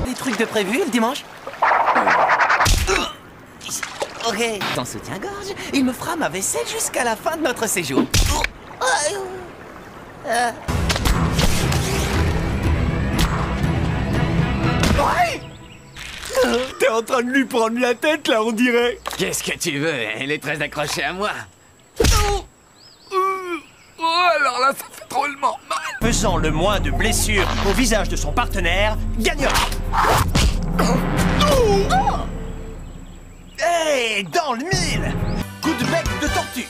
Des trucs de prévu le dimanche? Ok. Ton soutien-gorge, il me fera ma vaisselle jusqu'à la fin de notre séjour. T'es en train de lui prendre la tête, là, on dirait. Qu'est-ce que tu veux? Elle est très accrochée à moi. Oh, alors là, ça fait drôlement mal. Faisant le moins de blessures au visage de son partenaire, gagnera. Hey, dans le mille! Coup de bec de tortue.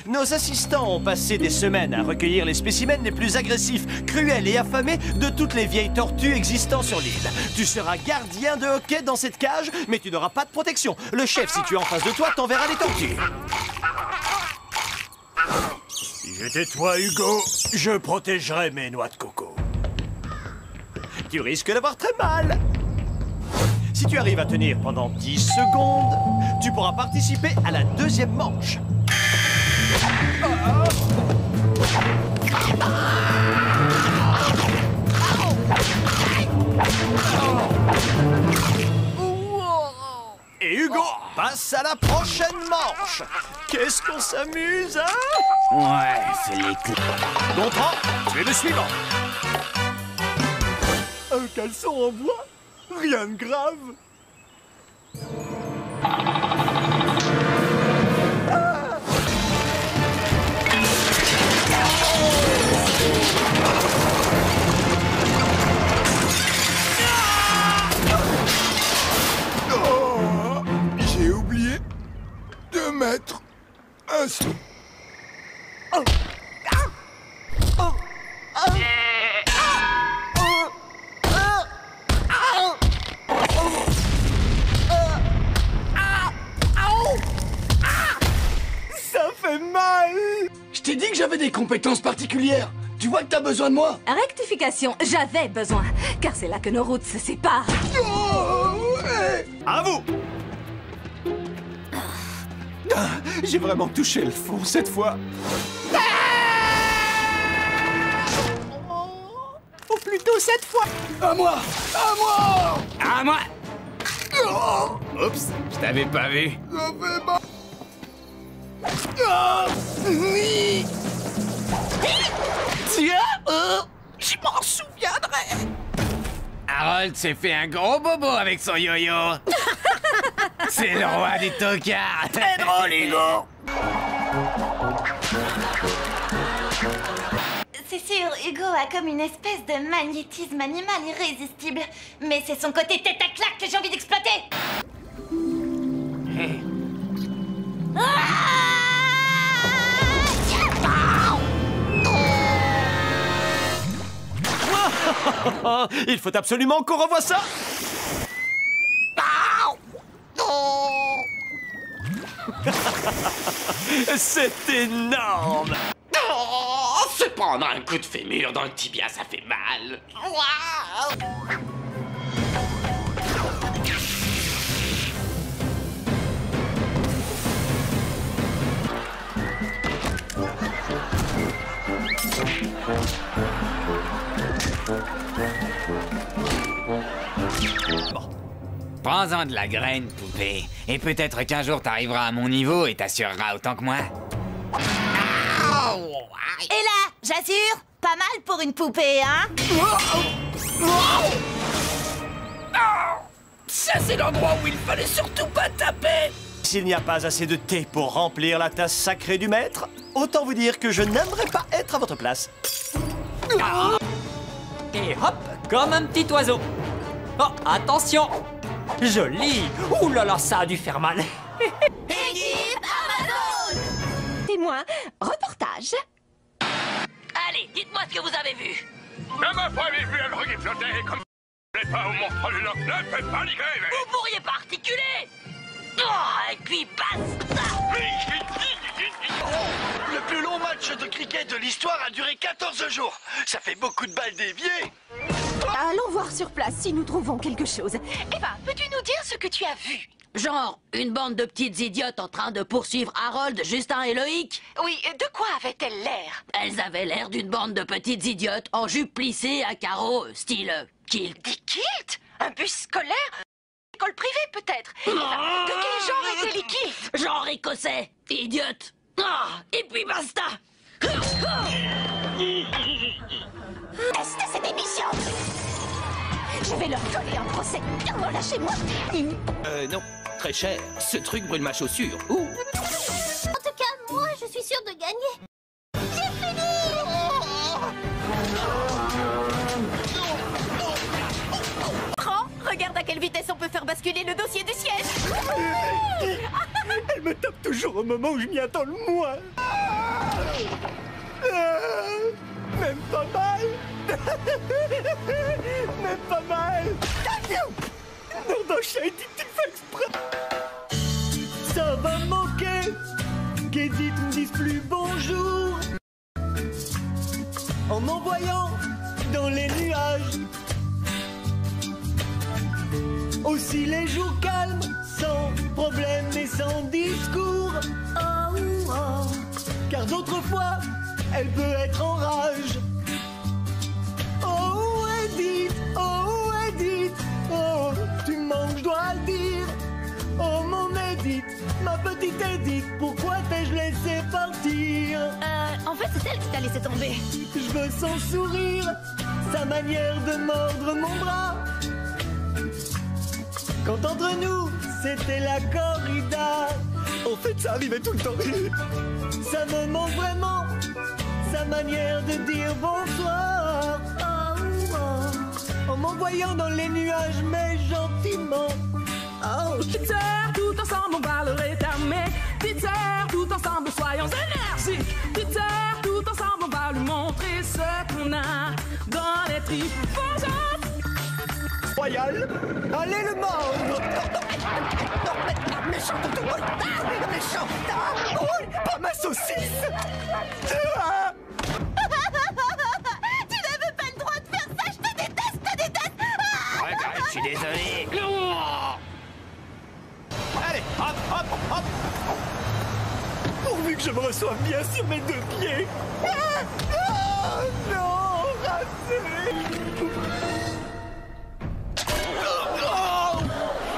Nos assistants ont passé des semaines à recueillir les spécimens les plus agressifs, cruels et affamés de toutes les vieilles tortues existant sur l'île. Tu seras gardien de hockey dans cette cage, mais tu n'auras pas de protection. Le chef situé en face de toi t'enverra les tortues. Si j'étais toi, Hugo, je protégerais mes noix de coco. Tu risques d'avoir très mal. Si tu arrives à tenir pendant 10 secondes, tu pourras participer à la deuxième manche. Et Hugo passe à la prochaine manche. Qu'est-ce qu'on s'amuse, hein? Ouais, c'est l'éclat. Gontran, tu es le suivant. Un caleçon en bois? Rien de grave. Oh, j'ai oublié de mettre un son. Ça fait mal. Je t'ai dit que j'avais des compétences particulières. Tu vois que t'as besoin de moi? Rectification, j'avais besoin, car c'est là que nos routes se séparent. À vous. J'ai vraiment touché le fond cette fois. Ou plutôt cette fois. À moi! À moi! À moi! Oups, je t'avais pas vu. Ça fait mal. Tiens, je m'en souviendrai. Harold s'est fait un gros bobo avec son yo-yo. C'est le roi des tocards. Très drôle, Hugo. C'est sûr, Hugo a comme une espèce de magnétisme animal irrésistible. Mais c'est son côté tête à claque que j'ai envie d'exploiter. Il faut absolument qu'on revoie ça. C'est énorme. Se prendre un coup de fémur dans le tibia, ça fait mal. Prends-en de la graine, poupée. Et peut-être qu'un jour t'arriveras à mon niveau et t'assureras autant que moi. Et là, j'assure, pas mal pour une poupée, hein? Ça, c'est l'endroit où il fallait surtout pas taper. S'il n'y a pas assez de thé pour remplir la tasse sacrée du maître, autant vous dire que je n'aimerais pas être à votre place. Et hop, comme un petit oiseau. Oh, attention. Joli. Ouh là là, ça a dû faire mal. Équipe Amazon! Témoin, reportage. Allez, dites-moi ce que vous avez vu. Je me premier vu un drogue flotter comme les pas au monstre du Loch Ness, faites paniquer. Vous pourriez pas articuler. Oh, et puis basta. Le plus long match de cricket de l'histoire a duré 14 jours. Ça fait beaucoup de balles déviées. Allons voir sur place si nous trouvons quelque chose. Eva, peux-tu nous dire ce que tu as vu? Genre, une bande de petites idiotes en train de poursuivre Harold, Justin et Loïc? Oui, de quoi avaient-elles l'air? Elles avaient l'air d'une bande de petites idiotes en jupe plissée à carreaux, style kilt. Des kilts? Un bus scolaire? École privée, peut-être? Eva, de quel genre étaient les kilts? Genre écossais, idiote. Ah, et puis basta. Est-ce que c'est émission? Je vais leur coller un procès. Oh, lâchez-moi. Non. Très cher. Ce truc brûle ma chaussure. Ouh. En tout cas, moi, je suis sûre de gagner. J'ai fini. Prends, regarde à quelle vitesse on peut faire basculer le dossier du siège. Elle me tape toujours au moment où je m'y attends le moins. Même pas mal. Même pas mal. Non, Shady, tu le fais exprès. Ça va me manquer qu'Edith me dise plus bonjour en m'envoyant dans les nuages. Aussi les jours calmes, sans problème et sans discours. Oh, oh. Car d'autres fois, elle peut être en rage. Oh Edith, oh Edith, oh tu me manques, je dois le dire. Oh mon Edith, ma petite Edith, pourquoi t'ai-je laissé partir? En fait, c'est elle qui t'a laissé tomber. Je veux son sourire, sa manière de mordre mon bras. Quand entre nous, c'était la corrida. En fait, ça arrivait tout le temps. Ça me manque vraiment, sa manière de dire bonsoir. Oh, oh. En m'envoyant dans les nuages, mais gentiment. Oh. Petite sœur, tout ensemble, on va le rétamer. Petite sœur, tout ensemble, soyons énergiques. Petite sœur, tout ensemble, on va lui montrer ce qu'on a dans les tripes. Royal, allez le mordre. Méchant, méchant. Oh, pas ma saucisse. Tu n'avais pas le droit de faire ça. Je te déteste. Regarde, je suis désolé. Allez, hop, hop, hop. Pourvu que je me reçoive bien sur mes deux pieds. Oh non, raté.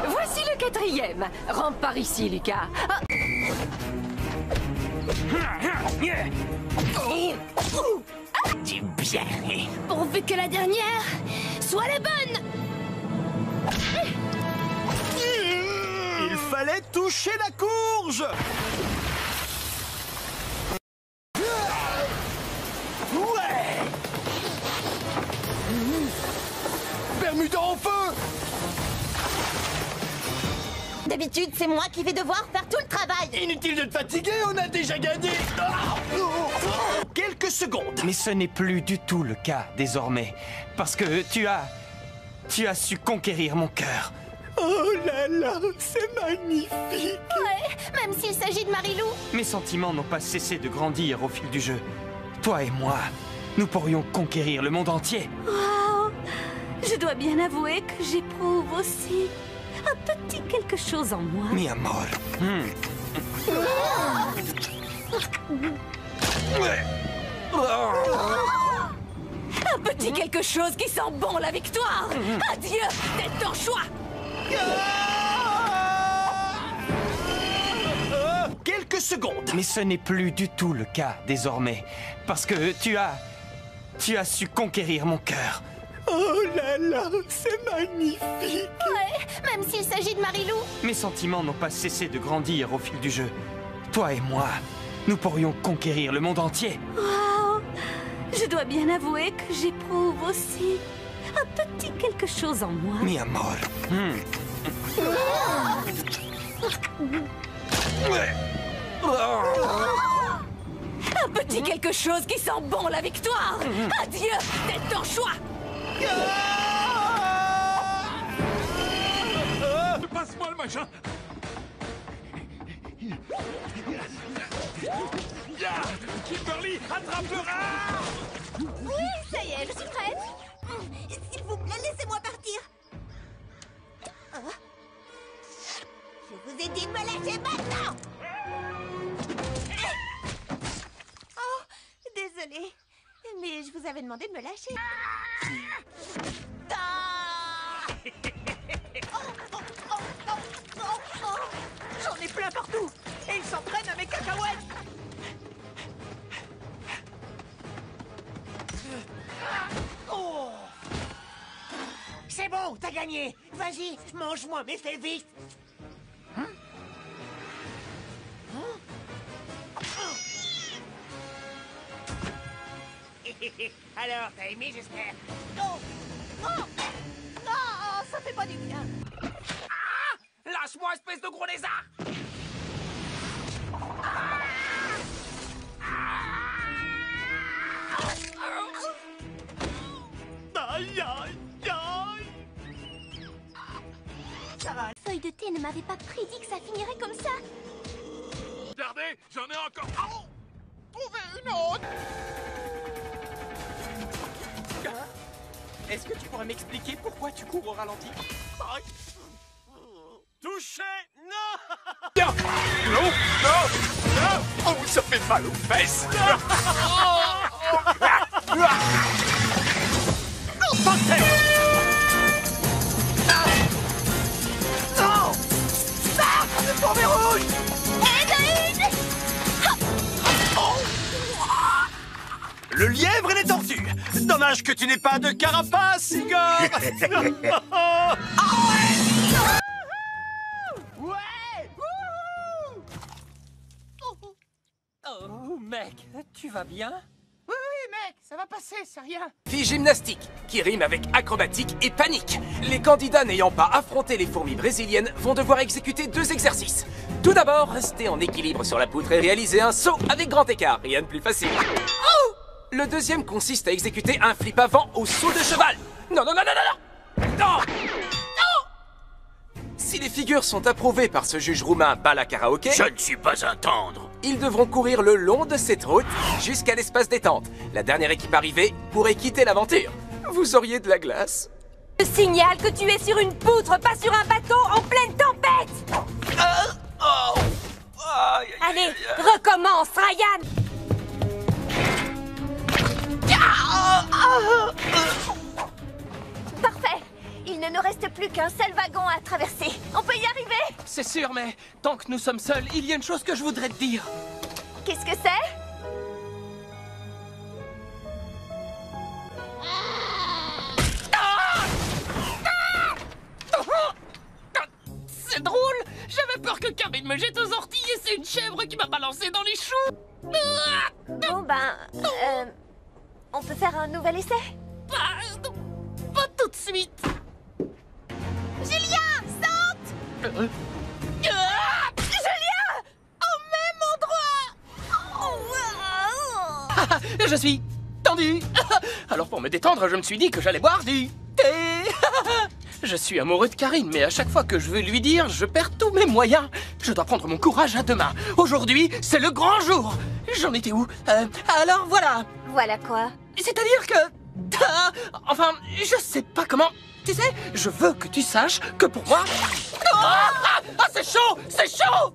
Voici le quatrième. Rentre par ici, Lucas. Ah. Du bien. Pourvu que la dernière soit la bonne. Il fallait toucher la courge. Ouais. Bermuda en feu. D'habitude, c'est moi qui vais devoir faire tout le travail. Inutile de te fatiguer, on a déjà gagné. Quelques secondes. Mais ce n'est plus du tout le cas désormais. Parce que tu as su conquérir mon cœur. Oh là là, c'est magnifique. Ouais, même s'il s'agit de Marilou. Mes sentiments n'ont pas cessé de grandir au fil du jeu. Toi et moi, nous pourrions conquérir le monde entier. Oh, je dois bien avouer que j'éprouve aussi un petit quelque chose en moi. Mi amor. Un petit quelque chose qui sent bon la victoire. Adieu, c'est ton choix. Quelques secondes. Mais ce n'est plus du tout le cas désormais. Parce que tu as su conquérir mon cœur. Oh là là, c'est magnifique. Ouais, même s'il s'agit de Marilou. Mes sentiments n'ont pas cessé de grandir au fil du jeu. Toi et moi, nous pourrions conquérir le monde entier. Oh, je dois bien avouer que j'éprouve aussi un petit quelque chose en moi. Mi amor. Un petit quelque chose qui sent bon la victoire. Adieu, c'est ton choix. Passe-moi le machin. Kimberly, attrape le rat! Oui, ça y est, je suis prête. S'il vous plaît, laissez-moi partir. Oh. Je vous ai dit de me lâcher maintenant. Oh, désolée. Mais je vous avais demandé de me lâcher. J'en ai plein partout! Et ils s'entraînent à mes cacahuètes! Oh! C'est bon, t'as gagné! Vas-y, mange-moi, mais fais vite! Alors, t'as aimé, j'espère? Non! Non! Non, ça fait pas du bien! Lâche-moi, espèce de gros lézard! Aïe, aïe, aïe! Feuille de thé ne m'avait pas prédit que ça finirait comme ça! Regardez, j'en ai encore... Oh! Trouvez une autre! Est-ce que tu pourrais m'expliquer pourquoi tu cours au ralenti? Touché! Non! Non! Non! Non! Non! Oh, ça fait mal aux fesses! Non! Ah! Le pauvre rouge! Le lièvre et les tortues! Dommage que tu n'aies pas de carapace, Igor! Oh, mec, tu vas bien? Oui, mec, ça va passer, c'est rien. Fille gymnastique, qui rime avec acrobatique et panique. Les candidats n'ayant pas affronté les fourmis brésiliennes vont devoir exécuter 2 exercices. Tout d'abord, rester en équilibre sur la poutre et réaliser un saut avec grand écart, rien de plus facile. Oh! Le deuxième consiste à exécuter un flip avant au saut de cheval. Non, non, non, non, non, non! Non! Non! Si les figures sont approuvées par ce juge roumain bal à karaoké... Je ne suis pas un tendre. Ils devront courir le long de cette route jusqu'à l'espace détente. La dernière équipe arrivée pourrait quitter l'aventure. Vous auriez de la glace? Je signale que tu es sur une poutre, pas sur un bateau en pleine tempête! Allez, recommence, Ryan! Parfait! Il ne nous reste plus qu'un seul wagon à traverser. On peut y arriver? C'est sûr, mais tant que nous sommes seuls, il y a une chose que je voudrais te dire. Qu'est-ce que c'est? C'est drôle. J'avais peur que Karine me jette aux orties et c'est une chèvre qui m'a balancé dans les choux. Bon ben... on peut faire un nouvel essai? Pas tout de suite. Julien, saute! Julien! Au même endroit! Je suis tendu. Alors pour me détendre, je me suis dit que j'allais boire du thé. Je suis amoureux de Karine, mais à chaque fois que je veux lui dire, je perds tous mes moyens. Je dois prendre mon courage à deux mains. Aujourd'hui, c'est le grand jour. J'en étais où? Alors voilà. Voilà quoi? C'est-à-dire que... enfin, je sais pas comment... Tu sais, je veux que tu saches que pour moi... c'est chaud! C'est chaud!